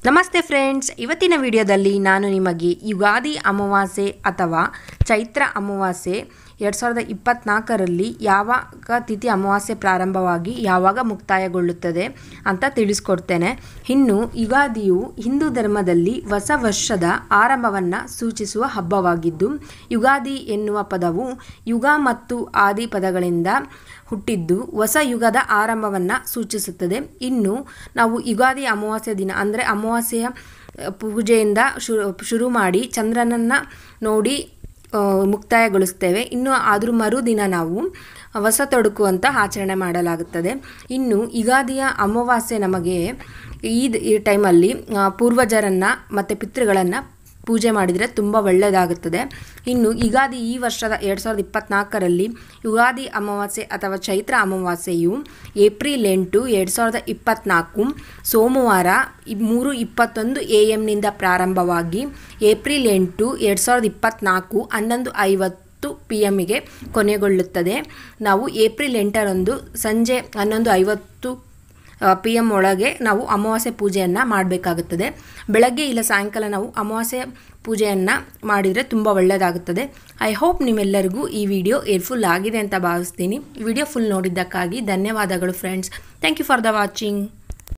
ನಮಸ್ತೆ ಫ್ರೆಂಡ್ಸ್, ಇವತ್ತಿನ ವಿಡಿಯೋದಲ್ಲಿ ನಾನು ನಿಮಗೆ ಯುಗಾದಿ ಅಮಾವಾಸ್ಯೆ ಅಥವಾ ಚೈತ್ರ ಅಮಾವಾಸ್ಯೆ 2024ರಲ್ಲಿ ಯಾವಾಗ ತಿಥಿ ಅಮಾವಾಸ್ಯೆ ಪ್ರಾರಂಭವಾಗಿ ಯಾವಾಗ ಮುಕ್ತಾಯಗೊಳ್ಳುತ್ತದೆ ಅಂತ ತಿಳಿಸ್ಕೊಡ್ತೇನೆ. ಇನ್ನು ಯುಗಾದಿಯು ಹಿಂದೂ ಧರ್ಮದಲ್ಲಿ ಹೊಸ ವರ್ಷದ ಆರಂಭವನ್ನು ಸೂಚಿಸುವ ಹಬ್ಬವಾಗಿದ್ದು, ಯುಗಾದಿ ಎನ್ನುವ ಪದವು ಯುಗ ಮತ್ತು ಆದಿ ಪದಗಳಿಂದ ಹುಟ್ಟಿದ್ದು ಹೊಸ ಯುಗದ ಆರಂಭವನ್ನು ಸೂಚಿಸುತ್ತದೆ. ಇನ್ನು ನಾವು ಯುಗಾದಿ ಅಮಾವಾಸ್ಯೆ ದಿನ ಅಂದರೆ ಅಮಾವಾಸ್ಯೆಯ ಪೂಜೆಯಿಂದ ಶುರು ಮಾಡಿ ಚಂದ್ರನನ್ನು ನೋಡಿ ಮುಕ್ತಾಯಗೊಳಿಸ್ತೇವೆ. ಇನ್ನು ಅದ್ರ ಮರುದಿನ ನಾವು ಹೊಸ ತೊಡಕು ಅಂತ ಆಚರಣೆ ಮಾಡಲಾಗುತ್ತದೆ. ಇನ್ನು ಯುಗಾದಿಯ ಅಮಾವಾಸ್ಯೆ ನಮಗೆ ಈ ಟೈಮಲ್ಲಿ ಪೂರ್ವಜರನ್ನು ಮತ್ತು ಪಿತೃಗಳನ್ನು ಪೂಜೆ ಮಾಡಿದರೆ ತುಂಬ ಒಳ್ಳೆಯದಾಗುತ್ತದೆ. ಇನ್ನು ಯುಗಾದಿ ಈ ವರ್ಷದ 2024ರಲ್ಲಿ ಯುಗಾದಿ ಅಮಾವಾಸ್ಯೆ ಅಥವಾ ಚೈತ್ರ ಅಮಾವಾಸ್ಯೆಯು ಏಪ್ರಿಲ್ 8, 2024 ಸೋಮವಾರ 3:21 AM ಪ್ರಾರಂಭವಾಗಿ ಏಪ್ರಿಲ್ 8, 2024 11:50 PM ಕೊನೆಗೊಳ್ಳುತ್ತದೆ. ನಾವು ಏಪ್ರಿಲ್ 8ರಂದು ಸಂಜೆ 11:50 PM ಒಳಗೆ ನಾವು ಅಮಾವಾಸ್ಯೆ ಪೂಜೆಯನ್ನು ಮಾಡಬೇಕಾಗುತ್ತದೆ. ಬೆಳಗ್ಗೆ ಇಲ್ಲ ಸಾಯಂಕಾಲ ನಾವು ಅಮಾವಾಸ್ಯೆ ಪೂಜೆಯನ್ನು ಮಾಡಿದರೆ ತುಂಬ ಒಳ್ಳೆಯದಾಗುತ್ತದೆ. ಐ ಹೋಪ್ ನಿಮ್ಮೆಲ್ಲರಿಗೂ ಈ ವಿಡಿಯೋ ಹೆಲ್ಪ್ಫುಲ್ ಆಗಿದೆ ಅಂತ ಭಾವಿಸ್ತೀನಿ. ವಿಡಿಯೋ ಫುಲ್ ನೋಡಿದ್ದಕ್ಕಾಗಿ ಧನ್ಯವಾದಗಳು friends. Thank you for the watching.